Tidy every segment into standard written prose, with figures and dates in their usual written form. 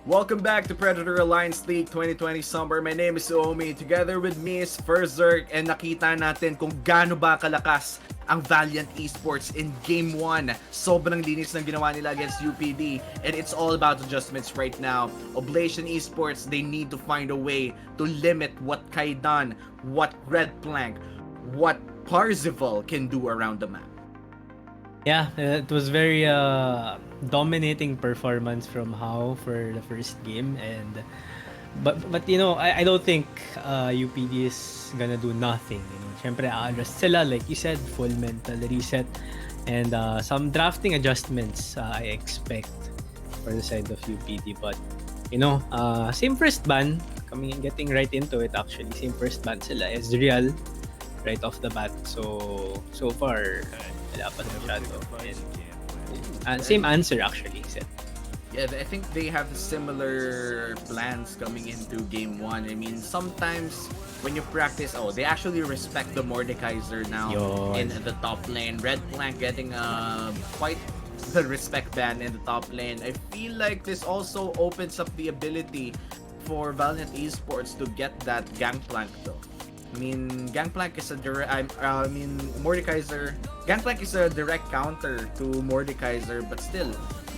Welcome back to Predator Alliance League 2020 Summer. My name is Omi. Together with me is Ferzerk, and nakita natin kung gaano ba kalakas ang Valiant Esports in Game 1. Sobrang linis ng ginawa nila against UPD, and it's all about adjustments right now. Oblation Esports, they need to find a way to limit what Kaidan, what Red Plank, what Parzival can do around the map. Yeah, it was very dominating performance from HAU for the first game, and but you know I don't think UPD is gonna do nothing. You know, syempre adjust sila like you said, full mental reset, and some drafting adjustments I expect for the side of UPD. But you know, same first ban getting right into it actually. Same first ban sila is real right off the bat. So far wala pa masyado. And same answer actually, said. Yeah, I think they have similar plans coming into game 1. I mean, sometimes when you practice, they actually respect the Mordekaiser now in the top lane. Red Plank getting quite the respect ban in the top lane. I feel like this also opens up the ability for Valiant Esports to get that Gangplank though. I mean, Gangplank is a direct. Mordekaiser. Gangplank is a direct counter to Mordekaiser, but still,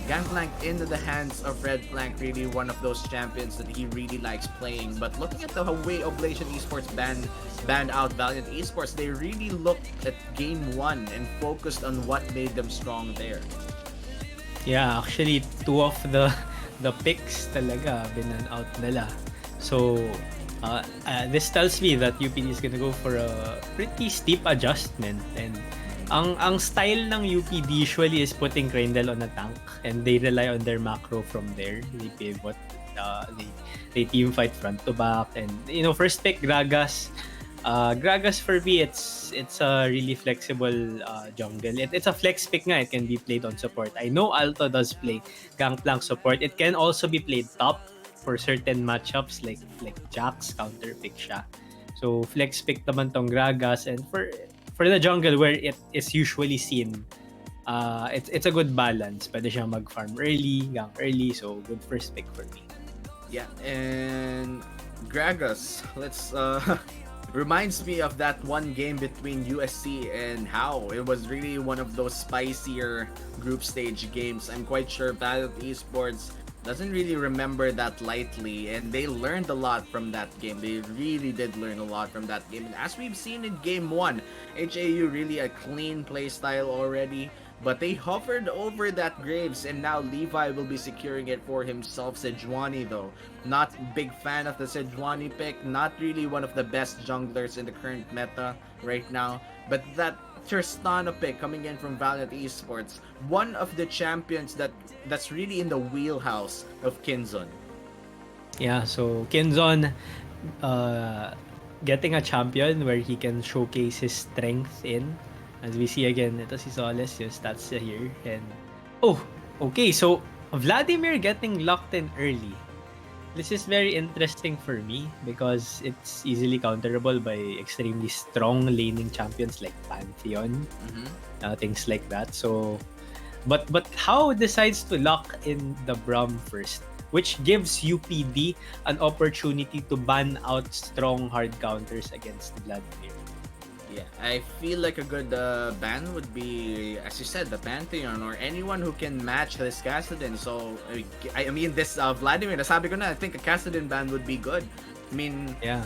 Gangplank into the hands of Red Plank, really one of those champions that he really likes playing. But looking at the way Oblation Esports banned out Valiant Esports, they really looked at game 1 and focused on what made them strong there. Yeah, actually, two of the picks talaga binan out nila. So, this tells me that UPD is gonna go for a pretty steep adjustment, and ang style ng UPD usually is putting Grendel on a tank, and they rely on their macro from there. They pivot, they team fight front to back, and you know, first pick Gragas. Gragas for me, it's a really flexible jungle. It's a flex pick nga. It can be played on support. I know Alto does play Gangplank support. It can also be played top for certain matchups like Jax counter pick siya. So flex pick naman tong Gragas, and for the jungle where it is usually seen, it's a good balance. Pwede siyang mag-farm early, gank early, so good first pick for me. Yeah, and Gragas, let's reminds me of that one game between USC and HAU. It was really one of those spicier group stage games. I'm quite sure Valiant Esports doesn't really remember that lightly, and they learned a lot from that game. They really did learn a lot from that game, and as we've seen in game 1, HAU really a clean playstyle already, but they hovered over that Graves, and now Levi will be securing it for himself. Sejuani though, not big fan of the Sejuani pick, not really one of the best junglers in the current meta right now, but that Tristana pick coming in from Valiant Esports, one of the champions that's really in the wheelhouse of Kinzon. Yeah, so Kinzon getting a champion where he can showcase his strength in. As we see again, ito si Soles, yung stats here. And okay, so Vladimir getting locked in early. This is very interesting for me because it's easily counterable by extremely strong laning champions like Pantheon, things like that. So, but HAU decides to lock in the Braum first, which gives UPD an opportunity to ban out strong hard counters against Vladimir. Yeah, I feel like a good ban would be, as you said, the Pantheon or anyone who can match this Kassadin. So, I mean, this Vladimir, nasabi ko na, I think a Kassadin ban would be good. I mean, yeah,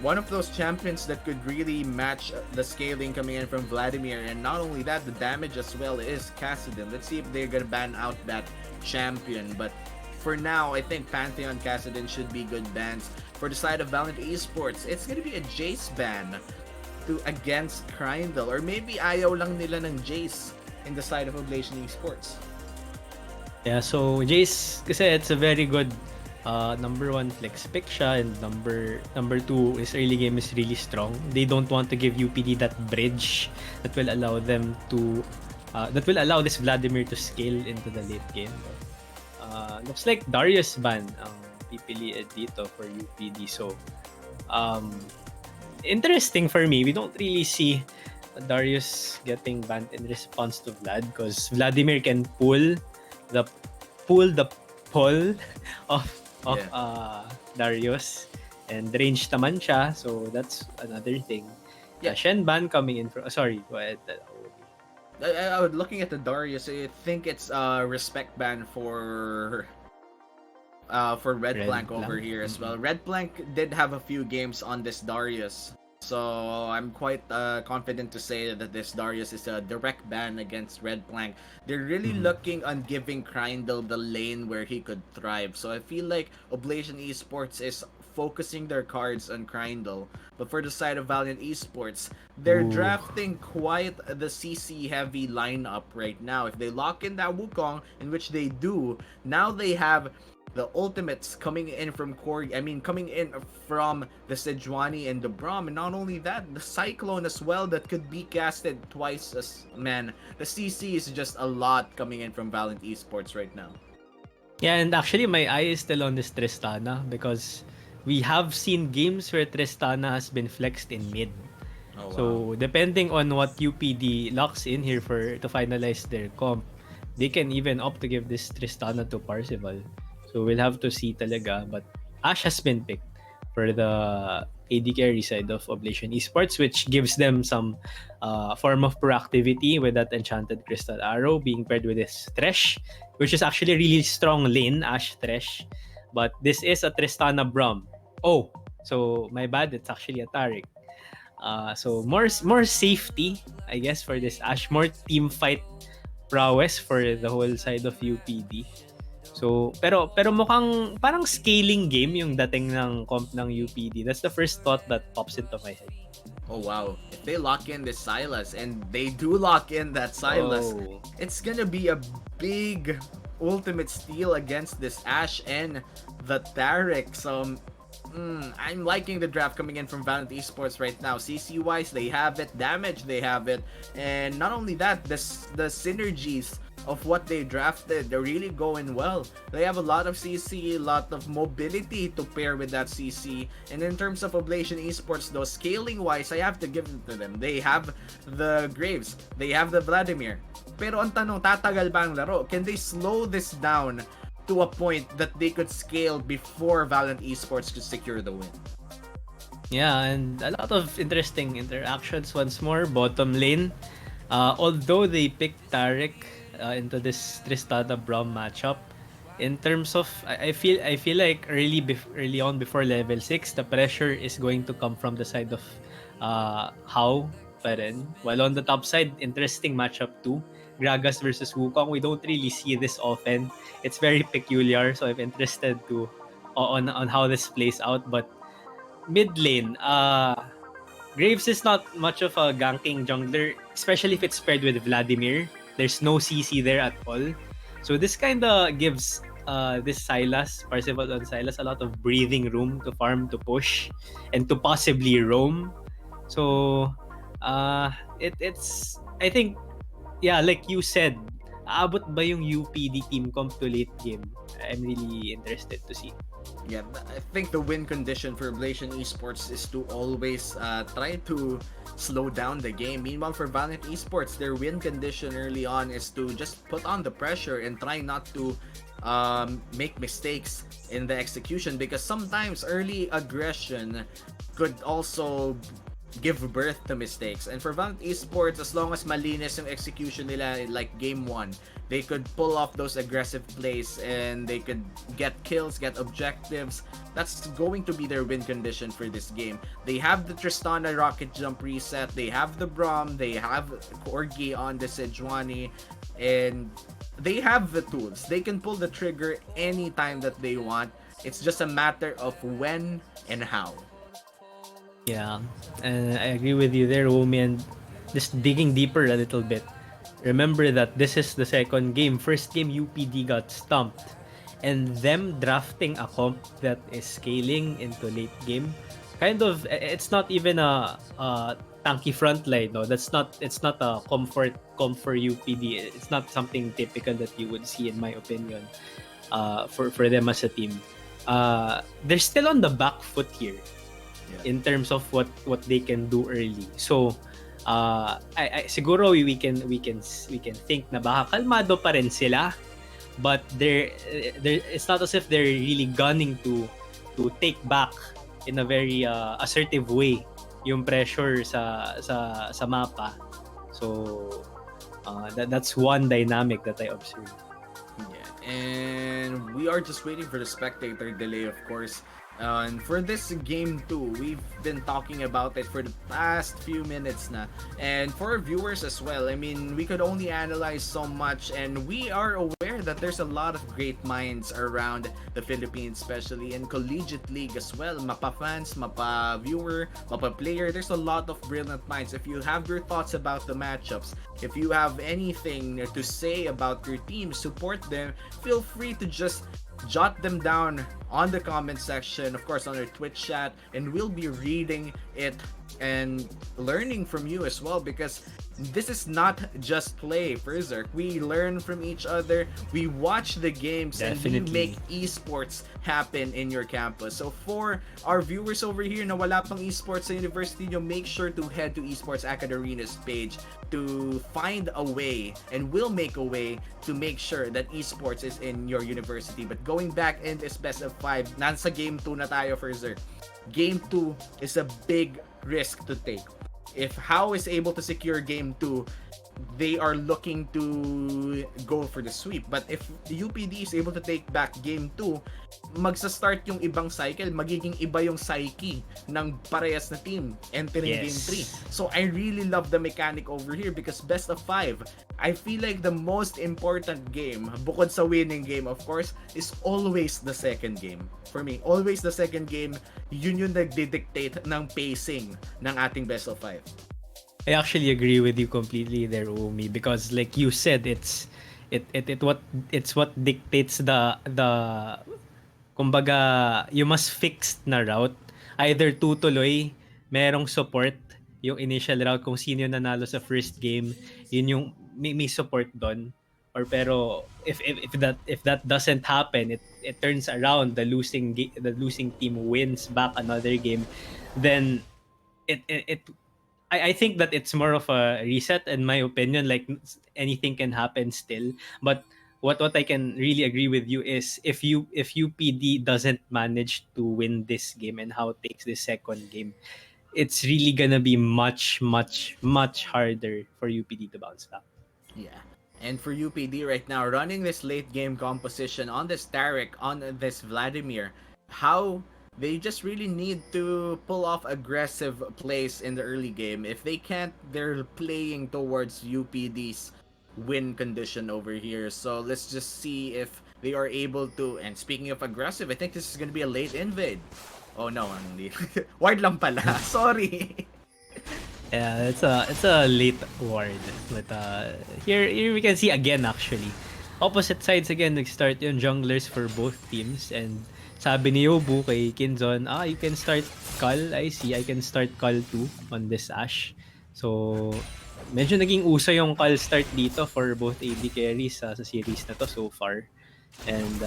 one of those champions that could really match the scaling coming in from Vladimir, and not only that, the damage as well is Kassadin. Let's see if they're gonna ban out that champion, but for now, I think Pantheon Kassadin should be good bans. For the side of Valiant Esports, it's gonna be a Jace ban against Crindle, or maybe ayaw lang nila ng Jace in the side of Oblation Esports. Yeah, so Jace, kasi it's a very good number 1 flex pick siya, and number 2, his early game is really strong. They don't want to give UPD that bridge that will allow them to that will allow this Vladimir to scale into the late game. Looks like Darius ban ang pipiliin dito for UPD. So interesting for me. We don't really see Darius getting banned in response to Vlad, because Vladimir can pull the pull of Yeah. Darius, and ranged naman siya, so that's another thing. Yeah. Shenban coming in from sorry, go ahead. I was looking at the Darius. I think it's respect ban for Red Red Plank over Plank. here as Mm-mm. well. Red Plank did have a few games on this Darius, so I'm quite confident to say that this Darius is a direct ban against Red Plank. They're really Mhm. looking on giving Krindle the lane where he could thrive. So I feel like Oblation Esports is focusing their cards on Krindle. But for the side of Valiant Esports, they're Ooh. drafting quite the CC heavy lineup right now. If they lock in that Wukong, in which they do, now they have the ultimates coming in from coming in from the Sejuani and the Braum, and not only that, the Cyclone as well that could be casted twice as man. The CC is just a lot coming in from Valiant Esports right now. Yeah, and actually my eye is still on this Tristana because we have seen games where Tristana has been flexed in mid. Oh wow. So depending on what UPD locks in here for to finalize their comp, they can even opt to give this Tristana to Parzival. So we'll have to see talaga. But Ash has been picked for the AD carry side of Oblation Esports, which gives them some form of proactivity with that Enchanted Crystal Arrow being paired with this Thresh, which is actually a really strong lane, Ash Thresh. But this is a Tristana Braum. Oh, so my bad, it's actually a Taric. So more safety, I guess, for this Ash. More team fight prowess for the whole side of UPD. So, pero mukhang parang scaling game yung dating ng comp ng UPD. That's the first thought that pops into my head. Oh wow. If they lock in this Silas, and they do lock in that Silas, Oh. it's gonna be a big ultimate steal against this Ash and the Taric. So I'm liking the draft coming in from Valiant Esports right now. CC wise, they have it. Damage, they have it. And not only that, the synergies of what they drafted, they're really going well. They have a lot of CC, a lot of mobility to pair with that CC. And in terms of Oblation Esports, though, scaling wise, I have to give it to them. They have the Graves, they have the Vladimir. Pero ang tanong, tatagal ba ang laro? Can they slow this down to a point that they could scale before Valiant Esports could secure the win? Yeah, and a lot of interesting interactions once more. Bottom lane, although they picked Tarek into this Tristana Braum matchup, in terms of I feel like early on before level 6, the pressure is going to come from the side of HAU pa rin. While on the top side, interesting matchup too. Gragas versus Wukong. We don't really see this often. It's very peculiar, so I'm interested to on how this plays out. But mid lane, Graves is not much of a ganking jungler, especially if it's paired with Vladimir. There's no CC there at all. So this kind of gives this Sylas, Parzival on Sylas, a lot of breathing room to farm, to push, and to possibly roam. So it's I think, yeah, like you said, aabot ba yung UPD team comp to late game? I'm really interested to see. Yeah, I think the win condition for Oblation Esports is to always try to slow down the game. Meanwhile, for Valiant Esports, their win condition early on is to just put on the pressure and try not to make mistakes in the execution, because sometimes early aggression could also give birth to mistakes. And for Valiant Esports, as long as malinis yung execution nila, like game 1, they could pull off those aggressive plays and they could get kills, get objectives. That's going to be their win condition for this game. They have the Tristana rocket jump reset, they have the Braum, they have Corgi on the Sejuani, and they have the tools. They can pull the trigger anytime that they want. It's just a matter of when and how. Yeah, and I agree with you there, Wumi. And just digging deeper a little bit, remember that this is the second game. First game, UPD got stumped. And them drafting a comp that is scaling into late game, kind of, it's not even a tanky front line. No, it's not a comp for UPD. It's not something typical that you would see, in my opinion, for them as a team. They're still on the back foot here in terms of what they can do early. So siguro we can think na baka kalmado pa rin sila, but it's not as if they're really gunning to take back in a very assertive way yung pressure sa mapa. So that's one dynamic that I observed. Yeah, and we are just waiting for the spectator delay, of course. And for this game too, we've been talking about it for the past few minutes na. And for our viewers as well, I mean, we could only analyze so much, and we are aware that there's a lot of great minds around the Philippines, especially in collegiate league as well. Mapa fans, mapa viewer, mapa player. There's a lot of brilliant minds. If you have your thoughts about the matchups, if you have anything to say about your team, support them, feel free to just jot them down on the comment section, of course on our Twitch chat, and we'll be reading it and learning from you as well, because this is not just play, Berserk. We learn from each other, we watch the games, Definitely. and we make esports happen in your campus. So for our viewers over here na wala pang esports sa university nyo, make sure to head to Esports Academy's page to find a way, and we'll make a way to make sure that esports is in your university. But going back in this best of 5, nasa game 2 na tayo, Berserk. Game 2 is a big risk to take. If HAU is able to secure game 2, they are looking to go for the sweep. But if UPD is able to take back game 2, magsa-start yung ibang cycle, magiging iba yung psyche ng parehas na team entering game 3. So I really love the mechanic over here, because best of 5, I feel like the most important game, bukod sa winning game of course, is always the second game. For me, always the second game, yun yung nagdidictate ng pacing ng ating best of 5. I actually agree with you completely there, Umi, because like you said, it's what dictates the kumbaga you must fix na route, either tutuloy, merong support yung initial route, kung sino yung nanalo sa first game, yun yung may support doon, or pero if that doesn't happen, it turns around, the losing team wins back another game, then it I think that it's more of a reset, in my opinion. Like anything can happen still, but what I can really agree with you is if UPD doesn't manage to win this game and how takes this second game, it's really gonna be much harder for UPD to bounce back. Yeah. And for UPD right now, running this late game composition on this Tarek, on this Vladimir, how they just really need to pull off aggressive plays in the early game. If they can't, they're playing towards UPD's win condition over here. So let's just see if they are able to. And speaking of aggressive, I think this is going to be a late invade. Oh no, hindi. Ward lang pala. Sorry. Yeah, it's a late ward, but here we can see again, actually opposite sides again, nag-start yung junglers for both teams, and sabi ni Yobu kay Kinzon, you can start Call. I see, I can start Call too on this Ashe. So medyo naging uso yung Call start dito for both AD carries sa series na to so far, and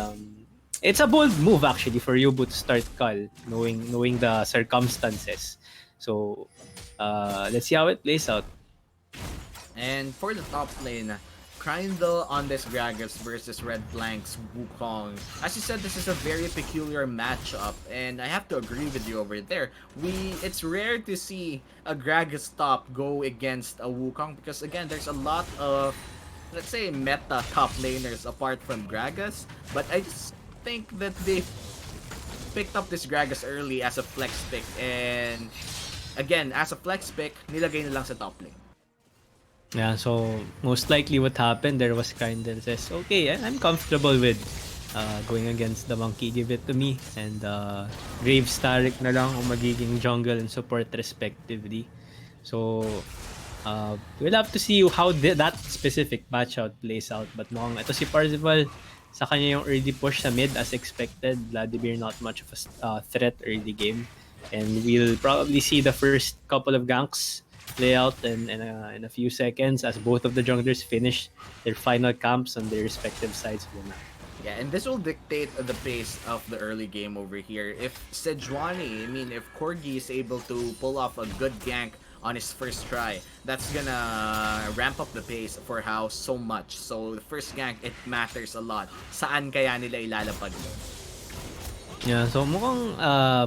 it's a bold move actually for Yobu to start Call, knowing the circumstances. So let's see how it plays out. And for the top lane, Krindle on this Gragas versus Red Flank's Wukong. As you said, this is a very peculiar matchup, and I have to agree with you over there. It's rare to see a Gragas top go against a Wukong, because again, there's a lot of, let's say, meta top laners apart from Gragas, but I just think that they picked up this Gragas early as a flex pick, and again, as a flex pick, nilagay na lang sa top lane. Yeah, so most likely what happened there was Kindle says, okay, I'm comfortable with going against the monkey, give it to me, and Graves Tarek na lang ang magiging jungle and support respectively. So we'll have to see how that specific matchup plays out, but mukhang ito si Parzival, sa kanya yung early push sa mid as expected. Vladimir not much of a threat early game, and we'll probably see the first couple of ganks play out in a few seconds as both of the junglers finish their final camps on their respective sides of the map. Yeah, and this will dictate the pace of the early game over here. If Sejuani, if Corgi is able to pull off a good gank on his first try. That's gonna ramp up the pace for HAU so much. So the first gank, it matters a lot. Saan kaya nila ilalapag doon? Yeah, so mukhang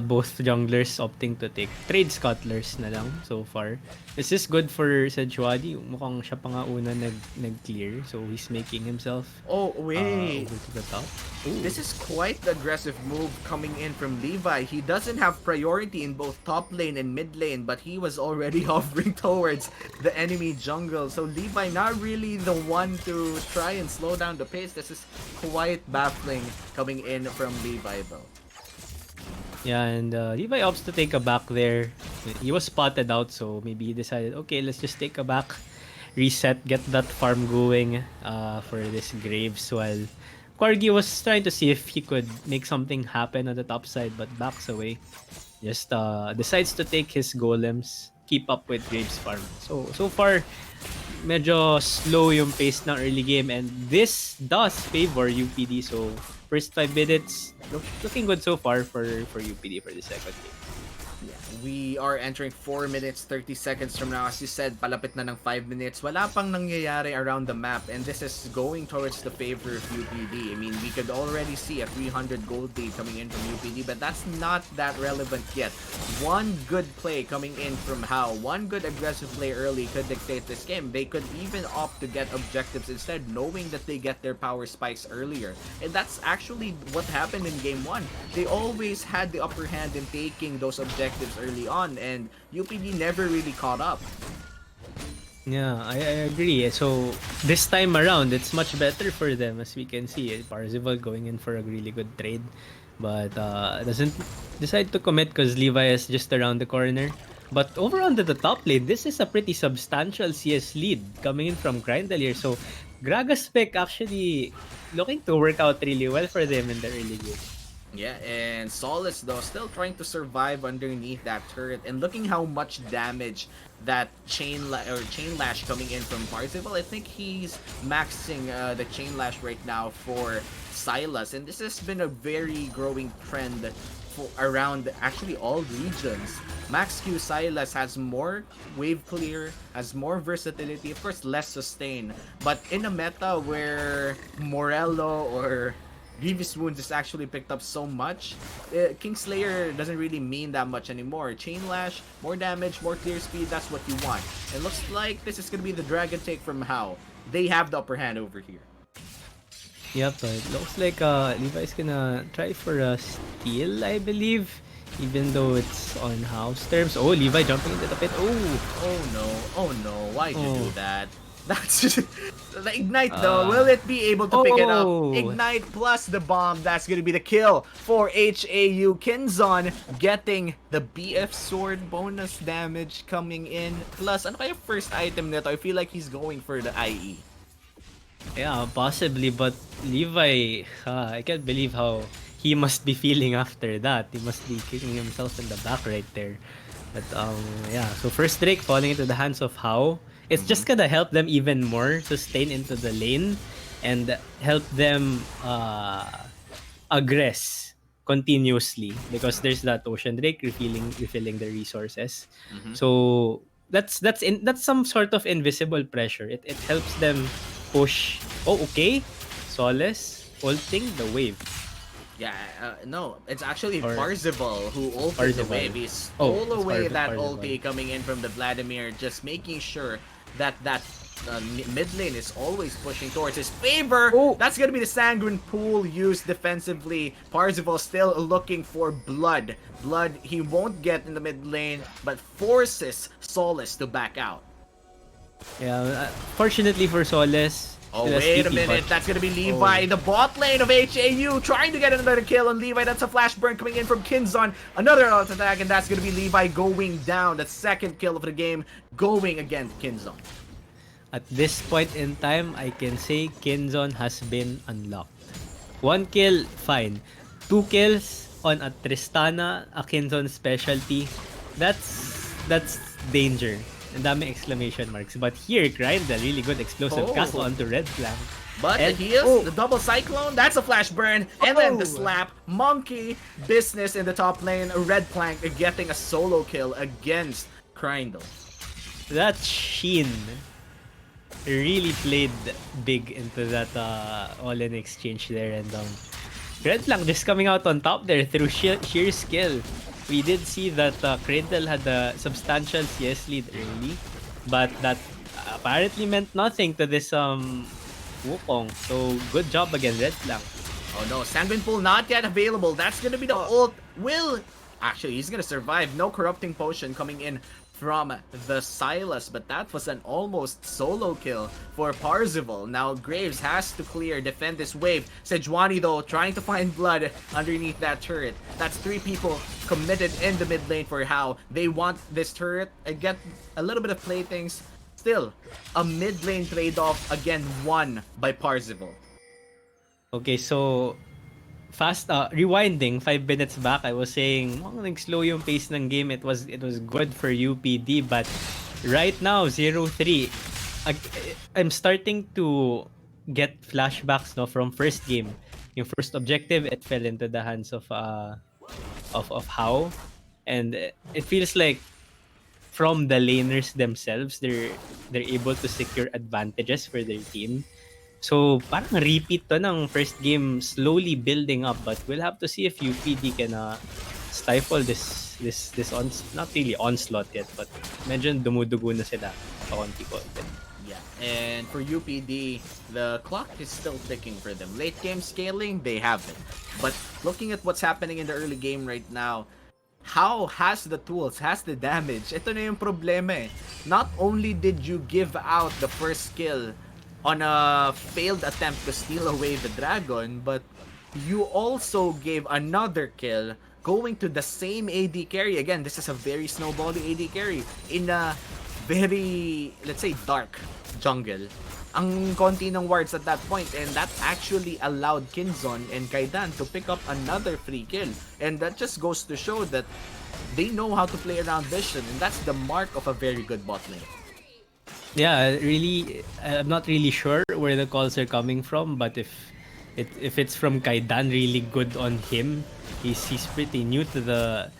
both junglers opting to take trade scuttlers na lang so far. This is good for Sejuani. Mukhang siya pa nga una nag-clear. So he's making himself Oh, wait. over to the top. Ooh. This is quite the aggressive move coming in from Levi. He doesn't have priority in both top lane and mid lane, but he was already hovering towards the enemy jungle. So Levi not really the one to try and slow down the pace. This is quite baffling coming in from Levi though. Yeah, and Levi opts to take a back there. He was spotted out, so maybe he decided, okay, let's just take a back, reset, get that farm going for this Graves, while Corgi was trying to see if he could make something happen on the top side, but backs away. Just decides to take his golems, keep up with Graves' farm. So far, medyo slow yung pace ng early game, and this does favor UPD. So first 5 minutes looking good so far for UPD for the second game. Yeah, we are entering 4 minutes 30 seconds from now. As you said, palapit na ng 5 minutes. Wala pang nangyayari around the map, and this is going towards the favor of UPD. I mean, we could already see a 300 gold lead coming in from UPD, but that's not that relevant yet. One good play coming in from HAU, one good aggressive play early could dictate this game. They could even opt to get objectives instead, knowing that they get their power spikes earlier. And that's actually what happened in game 1. They always had the upper hand in taking those objectives early on, and UPD never really caught up. Yeah, I agree. So this time around, it's much better for them, as we can see. Parzival going in for a really good trade, but doesn't decide to commit because Levi is just around the corner. But over onto the top lane, this is a pretty substantial CS lead coming in from Grindel here. So Graga's pick actually looking to work out really well for them in the early game. Yeah, and Solace though still trying to survive underneath that turret, and looking how much damage that chain lash coming in from Parzival. I think he's maxing the chain lash right now for Sylas, and this has been a very growing trend for around actually all regions. Max Q Sylas has more wave clear, has more versatility, of course less sustain, but in a meta where Morello or Grievous Wounds is actually picked up so much, Kingslayer doesn't really mean that much anymore. Chain Lash, more damage, more clear speed, that's what you want. It looks like this is going to be the Dragon take from HAU. They have the upper hand over here. Yep, so it looks like Levi's gonna try for a steal, I believe. Even though it's on house terms. Oh, Levi jumping into the pit. Oh no, why'd you do that? That's just the Ignite though. Will it be able to pick it up? Ignite plus the bomb. That's gonna be the kill for HAU. Kinzon getting the BF sword bonus damage coming in. Plus, ano kaya first item nito? I feel like he's going for the IE. Yeah, possibly, but Levi, I can't believe how he must be feeling after that. He must be kicking himself in the back right there. But yeah, so first Drake falling into the hands of HAU. It's just gonna help them even more sustain into the lane and help them aggress continuously, because there's that Ocean Drake refilling the resources. So that's some sort of invisible pressure. It helps them push. Oh, okay. Solace ulting the wave. Yeah, no, it's actually Parzival who ulted the Parzival. wave. He stole away that Parzival. ulti coming in from the Vladimir, just making sure that mid lane is always pushing towards his favor. That's gonna be the Sanguine Pool used defensively. Parzival still looking for blood. Blood he won't get in the mid lane, but forces Solace to back out. Yeah, fortunately for Solace. Oh, wait a minute. That's going to be Levi in the bot lane of HAU trying to get another kill on Levi. That's a flash burn coming in from Kinzon. Another alt attack, and that's going to be Levi going down. The second kill of the game going against Kinzon. At this point in time, I can say Kinzon has been unlocked. 1 kill, fine. 2 kills on a Tristana, a Kinzon specialty. That's danger. Ang dami exclamation marks. But here, grind the really good explosive cast onto red flank. But the heals, the double cyclone, that's a flash burn, and then the slap. Monkey business in the top lane. Red Plank getting a solo kill against Grindel. that Sheen really played big into that all-in exchange there, and Red Lang just coming out on top there through sheer skill. We did see that Cradle had a substantial CS lead early, but that apparently meant nothing to this Wukong. So good job again, Red Lang. Oh no, Sanguine Pool not yet available. That's gonna be the Oh, ult. Will actually he's gonna survive. No corrupting potion coming in from the Silas, but that was an almost solo kill for Parzival. Now Graves has to clear, defend this wave. Sejuani though trying to find blood underneath that turret. That's 3 people committed in the mid lane for HAU. They want this turret and get a little bit of playthings. Still, a mid lane trade-off again won by Parzival. okay, so fast rewinding 5 minutes back, I was saying nag-slow yung pace ng game. It was good for UPD, but right now 0-3. I'm starting to get flashbacks no from first game. Yung first objective, it fell into the hands of HAU, and it feels like from the laners themselves, they're able to secure advantages for their team. So, parang repeat to ng first game, slowly building up, but we'll have to see if UPD can stifle this not really onslaught yet, but medyo dumudugo na sila pakonti-konti. Yeah, and for UPD, the clock is still ticking for them. Late game scaling, they have it. But looking at what's happening in the early game right now, HAU has the tools, has the damage. Ito na yung problema eh. Not only did you give out the first kill on a failed attempt to steal away the dragon, but you also gave another kill going to the same AD carry. Again, this is a very snowbally AD carry in a very, let's say, dark jungle. Ang konti ng wards at that point, and that actually allowed Kinzon and Kaidan to pick up another free kill. And that just goes to show that they know how to play around vision, and that's the mark of a very good bot lane. Yeah, really, I'm not really sure where the calls are coming from, but if it's from Kaidan, really good on him. He's pretty new to the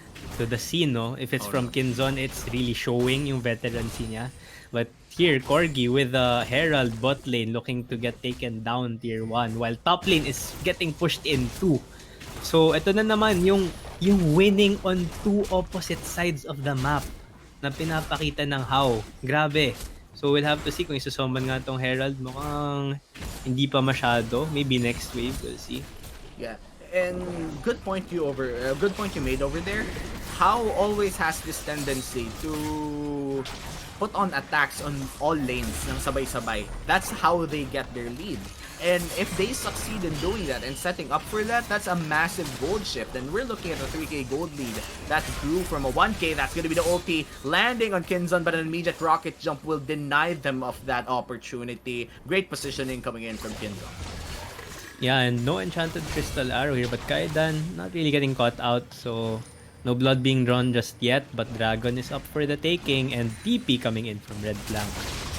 scene, no? If it's from Kinzon, it's really showing yung veterancy niya. But here, Corgi with the Herald bot lane looking to get taken down tier 1, while top lane is getting pushed in 2. So, ito na naman yung winning on 2 opposite sides of the map na pinapakita ng HAU. Grabe. So we'll have to see kung isusummon nga tong Herald. Mukhang hindi pa masyado. Maybe next wave, we'll see. Yeah, and good point you made over there. HAU always has this tendency to put on attacks on all lanes ng sabay-sabay. That's how they get their lead. And if they succeed in doing that and setting up for that, that's a massive gold shift. And we're looking at a 3k gold lead that grew from a 1k. That's going to be the ulti landing on Kinzon, but an immediate rocket jump will deny them of that opportunity. Great positioning coming in from Kinzon. Yeah, and no enchanted crystal arrow here, but Kaidan not really getting caught out, so no blood being drawn just yet, but Dragon is up for the taking, and TP coming in from Red Flank.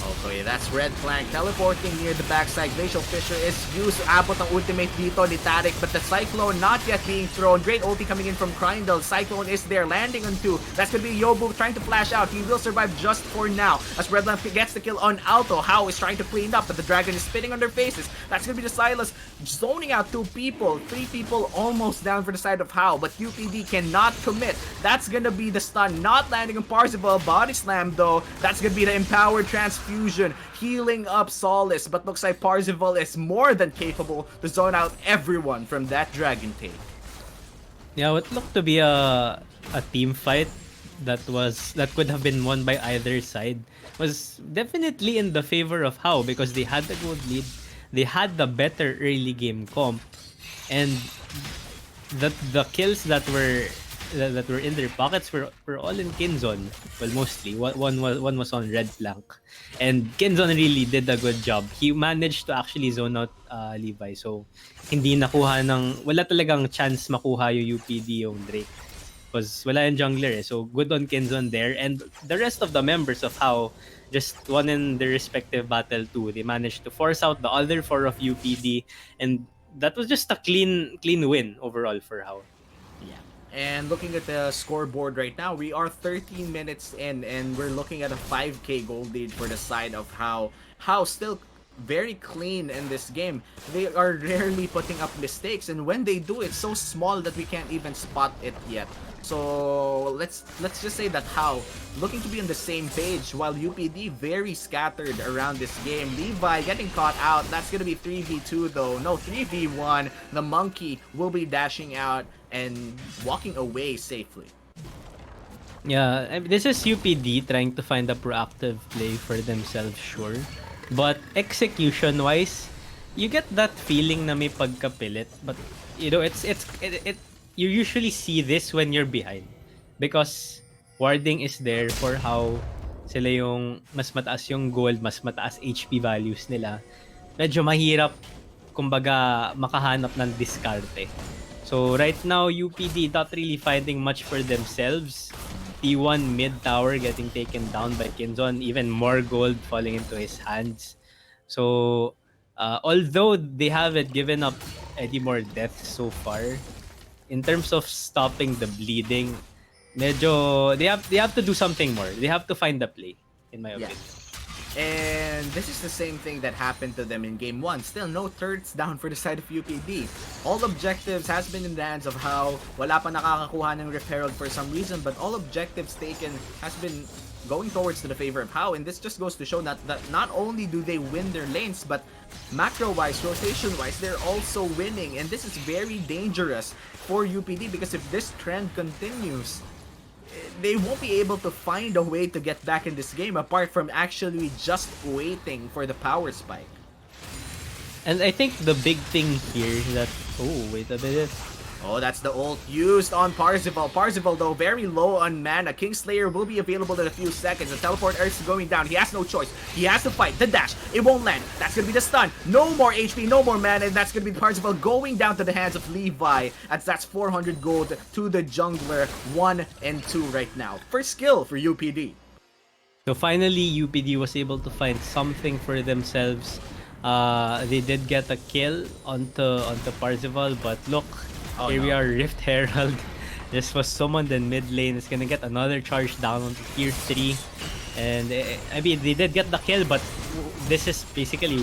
Okay, that's Red Flank teleporting near the backside. Glacial Fissure is used to abot ang ultimate dito ni Tarik, but the Cyclone not yet being thrown. Great ulti coming in from Krindle. Cyclone is there, landing on 2. That's gonna be Yobu trying to flash out. He will survive just for now. As Red Flank gets the kill on Alto, HAU is trying to clean up, but the Dragon is spitting on their faces. That's gonna be the Silas zoning out 2 people. 3 people almost down for the side of HAU, but UPD cannot commit. That's gonna be the stun, not landing on Parzival. Body slam though. That's gonna be the empowered transfusion, healing up Solace, but looks like Parzival is more than capable to zone out everyone from that Dragon take. Yeah, what looked to be a team fight that could have been won by either side was definitely in the favor of HAU because they had the gold lead, they had the better early game comp, and the kills that were in their pockets were all in Kinzon. Well, mostly. One was on Red Flank. And Kinzon really did a good job. He managed to actually zone out Levi. So, wala talagang chance makuha yung UPD yung Drake. Because wala yung jungler eh. So, good on Kinzon there. And the rest of the members of HAU just won in their respective battle too. They managed to force out the other 4 of UPD. And that was just a clean win overall for HAU. Yeah. And looking at the scoreboard right now, we are 13 minutes in, and we're looking at a 5k gold lead for the side of HAU. HAU still very clean in this game. They are rarely putting up mistakes, and when they do, it's so small that we can't even spot it yet. So let's just say that HAU looking to be on the same page, while UPD very scattered around this game. Levi getting caught out. That's gonna be 3v2 though. No, 3v1. The monkey will be dashing out and walking away safely. Yeah, this is UPD trying to find a proactive play for themselves, sure. But execution-wise, you get that feeling na may pagkapilit. But you know, it you usually see this when you're behind, because warding is there for how sila yung mas mataas yung gold, mas mataas HP values nila. Medyo mahirap kumbaga makahanap ng diskarte. So right now UPD not really finding much for themselves. T1 mid tower getting taken down by Kinzon, even more gold falling into his hands. So although they haven't given up any more deaths so far, in terms of stopping the bleeding, medyo they have to do something more. They have to find the play, in my opinion. And this is the same thing that happened to them in game 1. Still, no turrets down for the side of UPD. All objectives has been in the hands of HAU. Wala pa nakakakuha ng Rip Herald for some reason, but all objectives taken has been going towards to the favor of HAU. And this just goes to show that not only do they win their lanes, but macro-wise, rotation-wise, they're also winning. And this is very dangerous for UPD, because if this trend continues, they won't be able to find a way to get back in this game apart from actually just waiting for the power spike. And I think the big thing here is that, oh, wait a minute. Oh, that's the ult used on Parzival. Parzival, though, very low on mana. Kingslayer will be available in a few seconds. The teleport Earth's going down. He has no choice. He has to fight. The dash. It won't land. That's going to be the stun. No more HP, no more mana. And that's going to be Parzival going down to the hands of Levi. As that's 400 gold to the jungler. 1 and 2 right now. First kill for UPD. So finally, UPD was able to find something for themselves. They did get a kill onto Parzival, but look, here we are, Rift Herald. This was summoned in mid lane. It's gonna get another charge down onto tier 3. And I mean, they did get the kill, but this is basically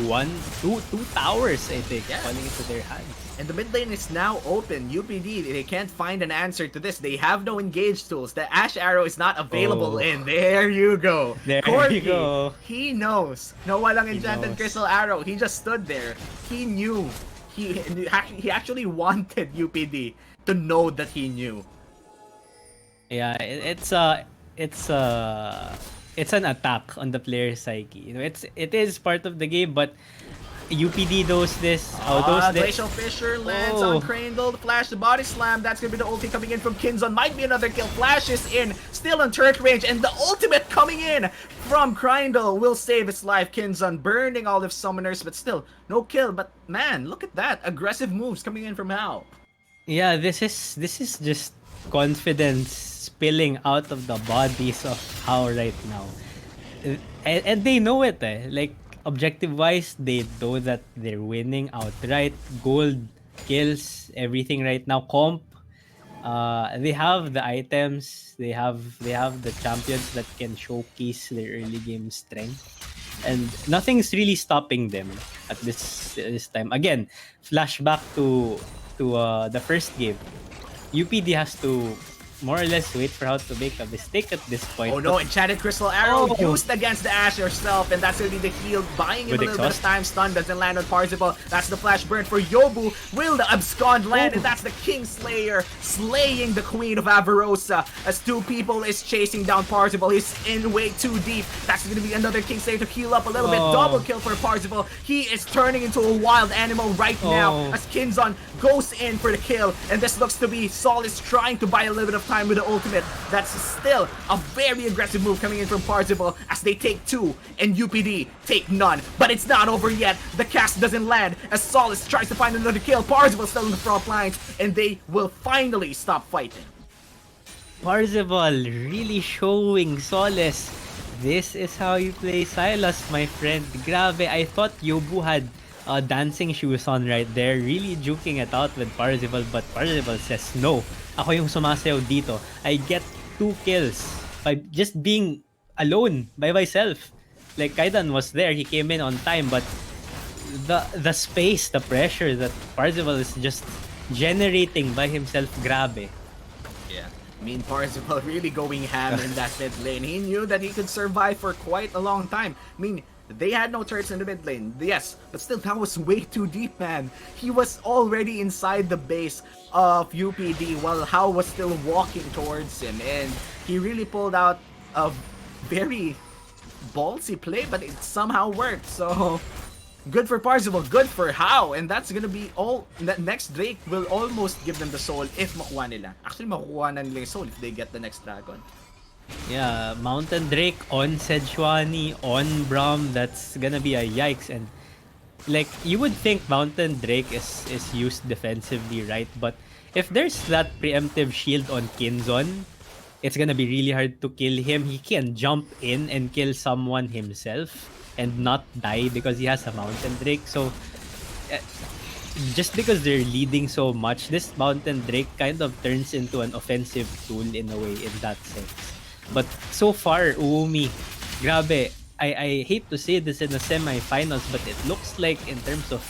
two towers, I think, falling into their hands. And the mid lane is now open. UPD, they can't find an answer to this. They have no engage tools. The Ash Arrow is not available in. There you go. There Corky, you go. He knows. No walang enchanted crystal arrow. He just stood there. He knew. He actually wanted UPD to know that he knew. Yeah, it's an attack on the player's psyche. You know, it is part of the game, but UPD knows this. Glacial Fissure lands on Crandall. Flash the body slam. That's gonna be the ulti coming in from Kinzon. Might be another kill. Flash is in, still on turret range, and the ultimate coming in from Crandall will save his life. Kinzon burning all of summoners, but still no kill. But man, look at that aggressive moves coming in from HAU. Yeah, this is just confidence spilling out of the bodies of HAU right now, and they know it. Like, objective wise, they know that they're winning outright. Gold kills everything right now. Comp, they have the items, they have the champions that can showcase their early game strength, and nothing's really stopping them at this time. Again, flashback to the first game. UPD has to more or less wait for HAU to make a mistake at this point. Oh no, Enchanted Crystal Arrow used against the Ash herself, and that's gonna be the heal, buying him a little bit of time. Stun doesn't land on Parzival. That's the flash burn for Yobu. Will the abscond land? And that's the Kingslayer slaying the Queen of Avarosa as two people is chasing down Parzival. He's in way too deep. That's gonna be another Kingslayer to heal up a little bit. Double kill for Parzival. He is turning into a wild animal right now as Kinzon goes in for the kill, and this looks to be Solis trying to buy a little bit of time with the ultimate. That's still a very aggressive move coming in from Parzival as they take 2 and UPD take none. But it's not over yet. The cast doesn't land as Solis tries to find another kill. Parzival still in the front lines, and they will finally stop fighting. Parzival really showing Solace. This is how you play Silas, my friend. Grabe, I thought Yobu had dancing shoes on right there, really juking it out with Parzival, but Parzival says no. Ako yung sumasayaw dito. I get 2 kills by just being alone by myself. Like Kaidan was there, he came in on time, but the space, the pressure that Parzival is just generating by himself, grabe. Yeah. I mean, Parzival really going ham in that mid lane. He knew that he could survive for quite a long time. I mean, they had no turrets in the mid lane, yes, but still, that was way too deep, man. He was already inside the base of UPD while HAU was still walking towards him, and he really pulled out a very ballsy play, but it somehow worked. So good for Parzival, good for HAU, and that's gonna be all. That next Drake will almost give them the soul if makuha nila. Actually, makuha na nila yung soul if they get the next dragon. Yeah, Mountain Drake on Sejuani, on Braum, that's gonna be a yikes. And like, you would think Mountain Drake is used defensively, right? But if there's that preemptive shield on Kinzon, it's gonna be really hard to kill him. He can jump in and kill someone himself and not die because he has a Mountain Drake. So uh, just because they're leading so much, this Mountain Drake kind of turns into an offensive tool in a way, in that sense. But so far, Uumi, grabe, I hate to say this in the semifinals, but it looks like in terms of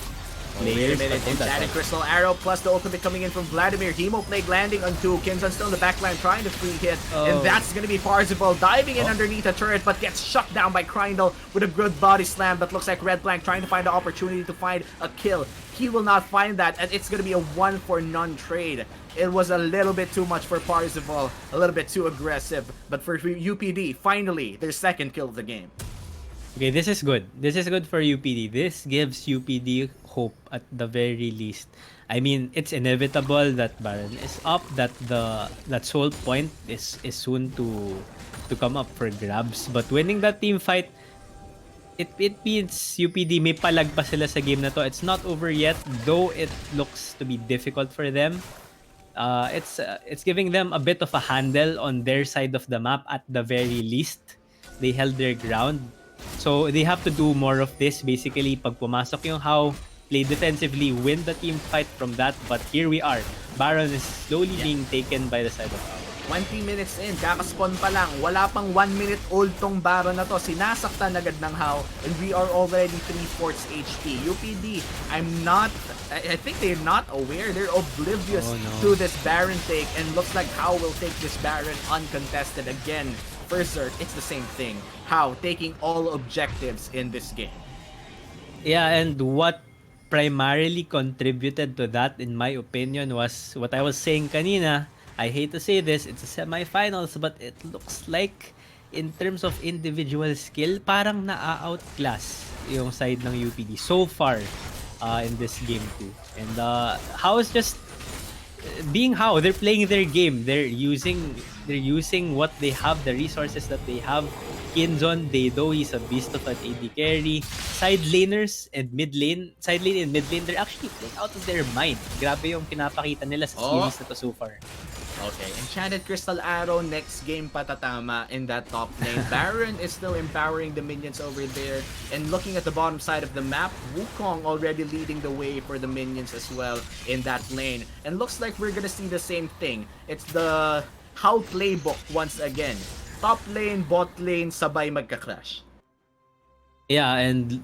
players, Wait a minute, Enchanted Crystal Arrow plus the ultimate coming in from Vladimir. Hemo Plague landing onto Kinzon, still in the backline trying to free hit. And that's going to be Parzival diving in underneath a turret, but gets shut down by Krindle with a good body slam. But looks like Red Blank trying to find the opportunity to find a kill. He will not find that, and it's going to be a 1-for-none trade. It was a little bit too much for Parzival, a little bit too aggressive. But for UPD, finally, their second kill of the game. Okay, this is good. This is good for UPD. This gives UPD hope at the very least. I mean, it's inevitable that Baron is up, that that soul point is soon to come up for grabs. But winning that team fight, it means UPD may palag pa sila sa game na to. It's not over yet, though it looks to be difficult for them. It's giving them a bit of a handle on their side of the map at the very least. They held their ground. So they have to do more of this. Basically, pag pumasok yung HAU, play defensively, win the team fight from that. But here we are. Baron is slowly being taken by the side of HAU. 20 minutes in, kakaspawn pa lang. Wala pang 1 minute old tong Baron na to. Sinasaktan agad ng HAU, and we are already 3/4 HP. UPD, I think they're not aware. They're oblivious to this Baron take, and looks like HAU will take this Baron uncontested again. For Zerg, it's the same thing. HAU taking all objectives in this game. Yeah, and what primarily contributed to that, in my opinion, was what I was saying kanina. I hate to say this, it's a semifinals, but it looks like in terms of individual skill, parang na-outclass yung side ng UPD so far in this game too. And HAU is just being HAU, they're playing their game. They're using what they have, the resources that they have. Kinzon, though he's a beast of an AD carry. Side lane and mid lane, they're actually playing out of their mind. Grabe yung pinapakita nila sa series na to so far. Okay, Enchanted Crystal Arrow, next game patatama in that top lane. Baron is still empowering the minions over there. And looking at the bottom side of the map, Wukong already leading the way for the minions as well in that lane. And looks like we're gonna see the same thing. It's the HAU playbook once again. Top lane, bot lane, sabay magka-clash. Yeah, and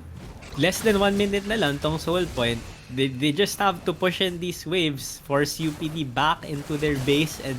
less than 1 minute na lang tong soul point. They just have to push in these waves, force UPD back into their base, and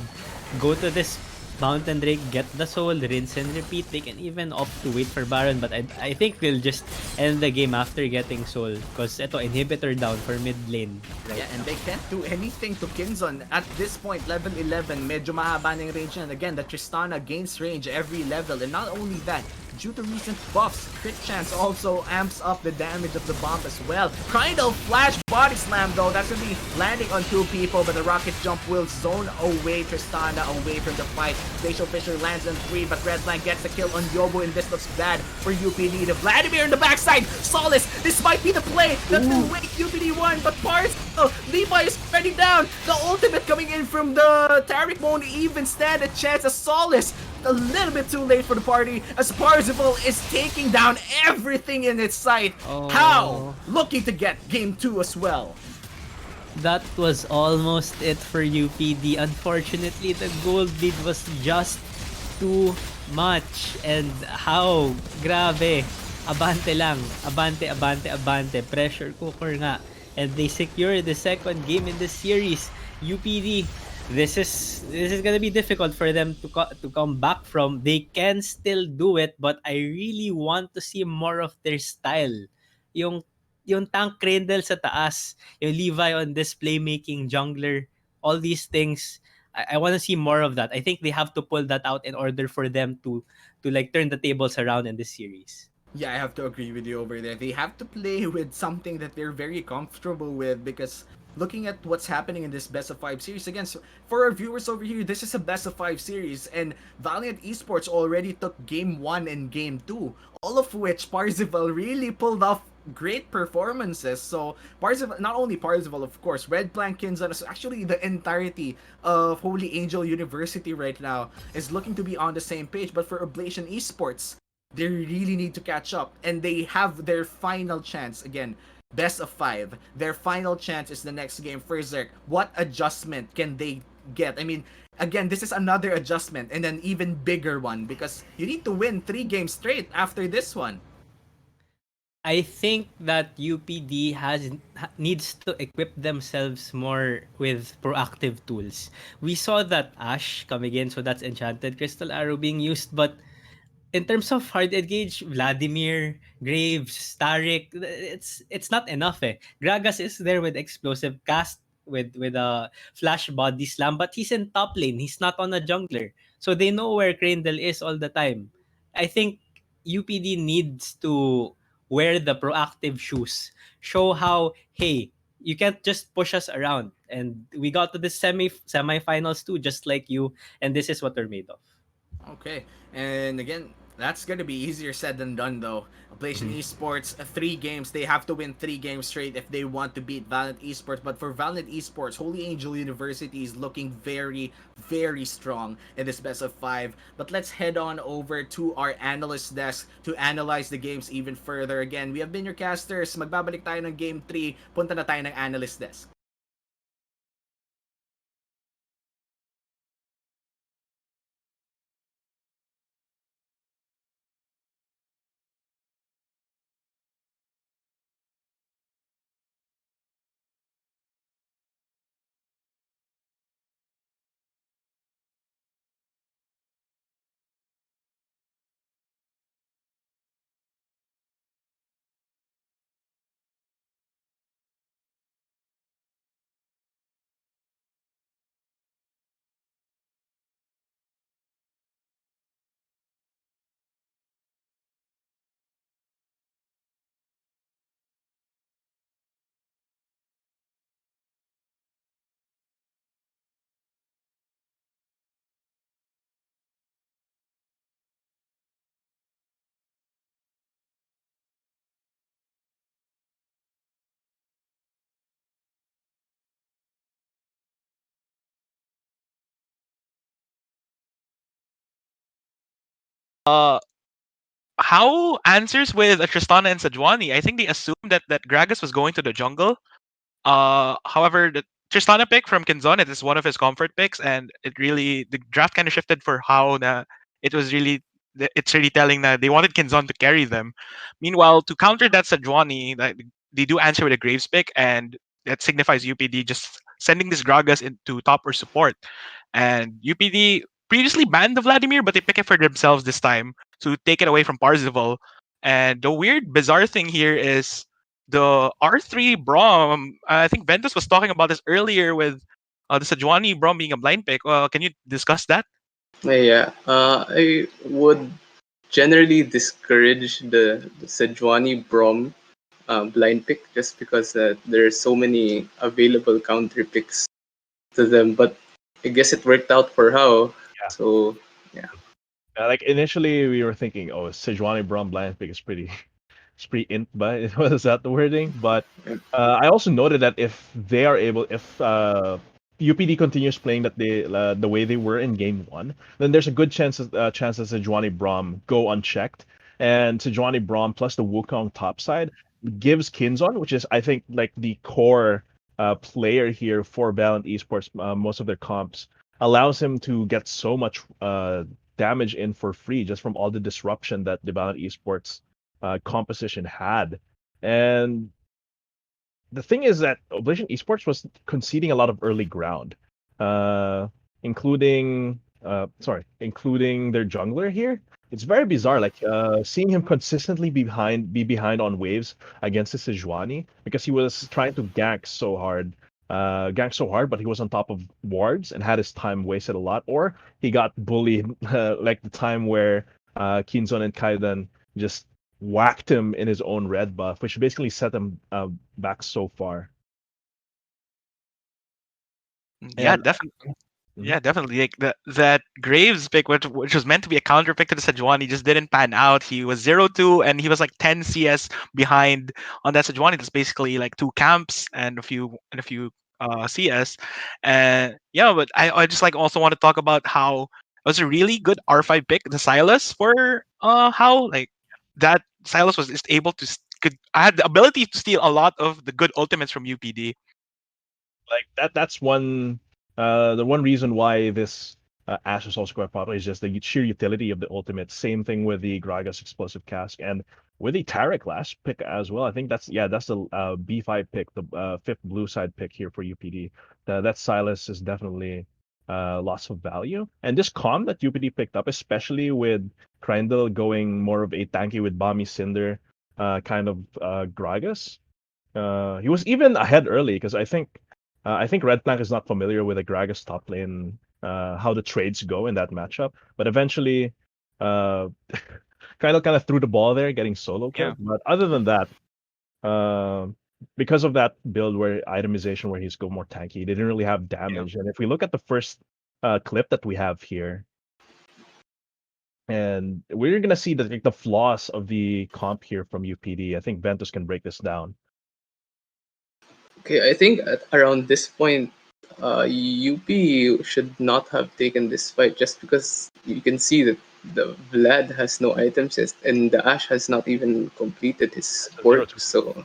go to this Mountain Drake, get the soul, rinse and repeat. They can even opt to wait for Baron, but I think they'll just end the game after getting soul, because ito, inhibitor down for mid lane. Right? Yeah, and they can't do anything to Kinzon at this point. Level 11, medyo mahaba na yung range na. And again, the Tristana gains range every level, and not only that, due to recent buffs, crit chance also amps up the damage of the bomb as well. Kind of flash body slam though, that's gonna be landing on 2 people, but the rocket jump will zone away Tristana away from the fight. Glacial Fisher lands on 3, but Red Blank gets a kill on Yobo, and this looks bad for UPD. The Vladimir in the backside, Solace, this might be the play that will wake UPD 1, but Parzival, Levi is already down. The ultimate coming in from the Taric won't even stand a chance as Solace a little bit too late for the party as Parzival is taking down everything in its sight. HAU Oh, looking to get game 2 as well. that was almost it for UPD. Unfortunately, the gold lead was just too much. And how? Grabe. Abante lang. Abante, abante, abante. Pressure cooker nga. And they secure the second game in the series. UPD, this is gonna be difficult for them to come back from. They can still do it, but I really want to see more of their style. Yung yung tank Crandall sa taas, yung Levi on this playmaking jungler, all these things. I want to see more of that. I think they have to pull that out in order for them to like turn the tables around in this series. Yeah, I have to agree with you over there. They have to play with something that they're very comfortable with because looking at what's happening in this best of 5 series again, so for our viewers over here, this is a best of 5 series and Valiant Esports already took game 1 and game 2, all of which Parzival really pulled off great performances. So Parzival, not only Parzival, of course, Red Plankins, and actually the entirety of Holy Angel University right now is looking to be on the same page. But for Oblation Esports, they really need to catch up and they have their final chance again, best of 5. Their final chance is the next game for Zerk. What adjustment can they get? I mean, again, this is another adjustment and an even bigger one because you need to win 3 games straight after this one. I think that UPD needs to equip themselves more with proactive tools. We saw that Ash coming in, so that's Enchanted Crystal Arrow being used, but in terms of hard engage, Vladimir, Graves, Starik, it's not enough eh. Gragas is there with explosive cast with a flash body slam, but he's in top lane. He's not on a jungler. So they know where Crandall is all the time. I think UPD needs to wear the proactive shoes. Show how, hey, you can't just push us around. And we got to the semifinals too, just like you, and this is what we're made of. Okay, and again, that's gonna be easier said than done though. Oblation Mhm. Esports, 3 games, they have to win 3 games straight if they want to beat Valiant Esports. But for Valiant Esports, Holy Angel University is looking very, very strong in this best of 5. But let's head on over to our analyst desk to analyze the games even further. Again, we have been your casters. Magbabalik tayo ng Game 3. Punta na tayo ng analyst desk. Uh, how answers with Tristana and Sejuani? I think they assumed that Gragas was going to the jungle. However, the Tristana pick from Kinzonet is one of his comfort picks, and it really the draft kind of shifted for how it was really it's really telling that they wanted Kinzon to carry them. Meanwhile, to counter that Sejuani, that they do answer with a Graves pick, and that signifies UPD just sending this Gragas into top or support. And UPD previously banned the Vladimir, but they pick it for themselves this time to take it away from Parzival. And the weird, bizarre thing here is the R3 Brom. I think Ventus was talking about this earlier with the Sejuani Brom being a blind pick. Can you discuss that? Yeah, I would generally discourage the Sejuani Brom blind pick just because there are so many available counter picks to them. But I guess it worked out for how. Yeah. So yeah, Like initially, we were thinking, oh, Sejuani Braun blind pick is pretty, it's pretty int, but was that the wording? But yeah. I also noted that if they are able, if UPD continues playing the way they were in game one, then there's a good chance that Sejuani Braum go unchecked, and Sejuani Braum plus the Wukong top side gives Kinzon, which is I think like the core player here for Valiant Esports, most of their comps, allows him to get so much damage in for free just from all the disruption that the Valiant Esports composition had, and the thing is that Oblation Esports was conceding a lot of early ground, uh, including their jungler here. It's very bizarre, like seeing him consistently be behind on waves against the Sejuani because he was trying to gank so hard, but he was on top of wards and had his time wasted a lot, or he got bullied, like the time where Kinzon and Kaiden just whacked him in his own red buff, which basically set him back so far. Yeah, And definitely. mhm, Yeah, definitely. Like that Graves pick, which was meant to be a counter pick to the Sejuani, just didn't pan out. He was 0-2, and he was like 10 CS behind on that Sejuani. That's basically like two camps and a few CS. And yeah, but I just like also want to talk about how it was a really good R5 pick, the Silas for how like that Silas was just able to could I had the ability to steal a lot of the good ultimates from UPD. like that's one the one reason why this Ash is also quite popular is just the sheer utility of the ultimate. Same thing with the Gragas explosive cask and with the Tarek last pick as well. I think that's the B5 pick, the fifth blue side pick here for UPD. That Silas is definitely lots of value. And this comp that UPD picked up, especially with Krindle going more of a tanky with Bami Cinder kind of Gragas. He was even ahead early because I think Red Flank is not familiar with the Gragas top lane, how the trades go in that matchup. But eventually, uh, kind of threw the ball there, getting solo Yeah, killed. But other than that, uh, because of that build where itemization where he's go more tanky, they didn't really have yeah. damage. And if we look at the first clip that we have here, and we're gonna see the flaws of the comp here from UPD. I think Ventus can break this down. Okay, I think at around this point, UP should not have taken this fight just because you can see that the Vlad has no items yet, and the Ash has not even completed his It's a zero quirk, two. so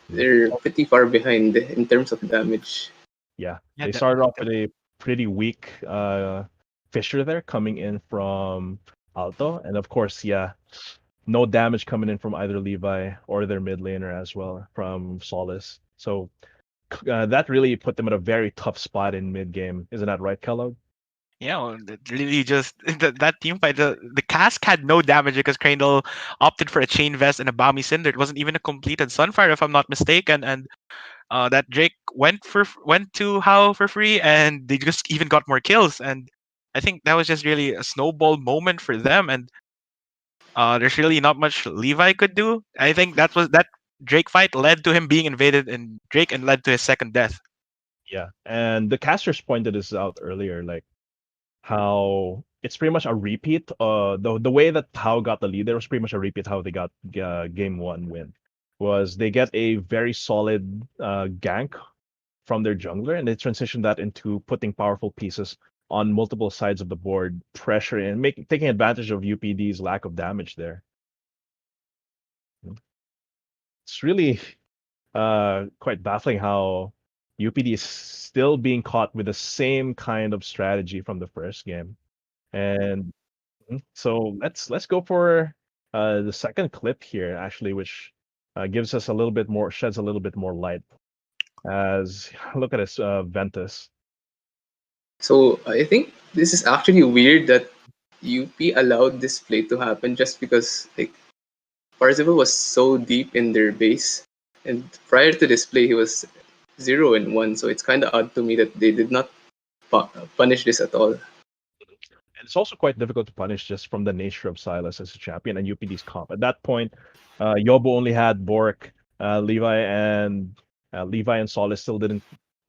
they're pretty far behind in terms of damage. Yeah, Yeah, they started off with a pretty weak Fisher there coming in from Alto, and of course, yeah, no damage coming in from either Levi or their mid laner as well from Solace. So that really put them at a very tough spot in mid game, isn't that right, Kellogg? Yeah, well, really just that team fight. The cask had no damage because Crandall opted for a chain vest and a Bami Cinder. It wasn't even a completed Sunfire, if I'm not mistaken. And that Drake went to HAU for free, and they just even got more kills. And I think that was just really a snowball moment for them. And there's really not much Levi could do. I think that Drake fight led to him being invaded in Drake and led to his second death. Yeah, and the casters pointed this out earlier, like how it's pretty much a repeat. The way that How got the lead there was pretty much a repeat how they got game one win. Was they get a very solid gank from their jungler, and they transition that into putting powerful pieces on multiple sides of the board, pressure and taking advantage of UPD's lack of damage there. It's really quite baffling how UPD is still being caught with the same kind of strategy from the first game. And so let's go for the second clip here, actually, which gives us a little bit more, sheds a little bit more light. As look at this Ventus. So I think this is actually weird that UP allowed this play to happen just because like Parzival was so deep in their base, and prior to this play he was 0-1. So it's kind of odd to me that they did not punish this at all. And it's also quite difficult to punish just from the nature of Silas as a champion and UPD's comp. At that point, Yobo only had Bork, Levi and Solis still didn't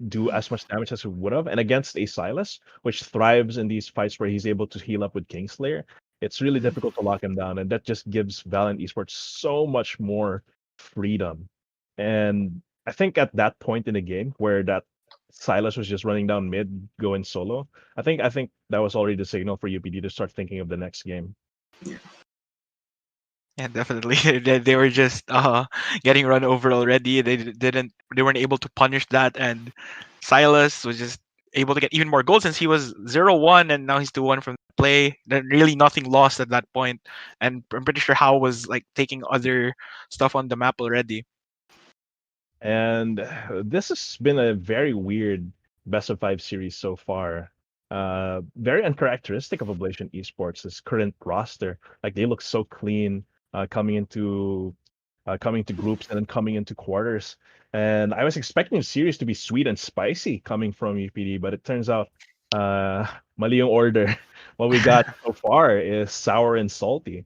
do as much damage as he would have. And against a Silas, which thrives in these fights where he's able to heal up with Kingslayer, it's really difficult to lock him down. And that just gives Valiant Esports so much more freedom. And I think at that point in the game where that Silas was just running down mid, going solo. I think that was already the signal for UPD to start thinking of the next game. Yeah, definitely. They were just getting run over already. They weren't able to punish that, and Silas was just able to get even more goals since he was 0-1 and now he's 2-1 from the play. Really nothing lost at that point, and I'm pretty sure HAU was like taking other stuff on the map already. And this has been a very weird best of 5 series so far. Very uncharacteristic of Oblation Esports, this current roster. Like they look so clean coming into groups and then coming into quarters. And I was expecting the series to be sweet and spicy coming from UPD, but it turns out mali yung order. What we got so far is sour and salty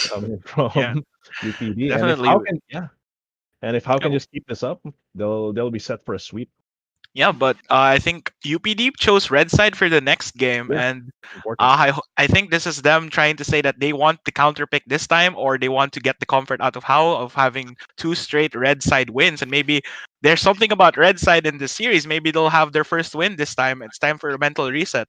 coming Yeah, from UPD. And if definitely. how can yeah, and if how can Yeah, just keep this up, they'll be set for a sweep. yeah, but I think UPD chose red side for the next game, Yeah, and important. I think this is them trying to say that they want the counter pick this time, or they want to get the comfort out of HAU of having 2 straight red side wins, and maybe there's something about red side in the series. Maybe they'll have their first win this time. It's time for a mental reset.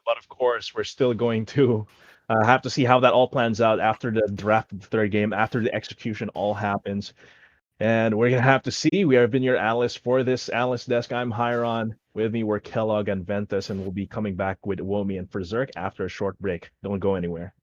But of course, we're still going to have to see how that all plans out after the draft of the third game, after the execution all happens. And we're going to have to see. We have been your analysts for this analyst desk. I'm Hiron. With me were Kellogg and Ventus, and we'll be coming back with Womi and Berserk after a short break. Don't go anywhere.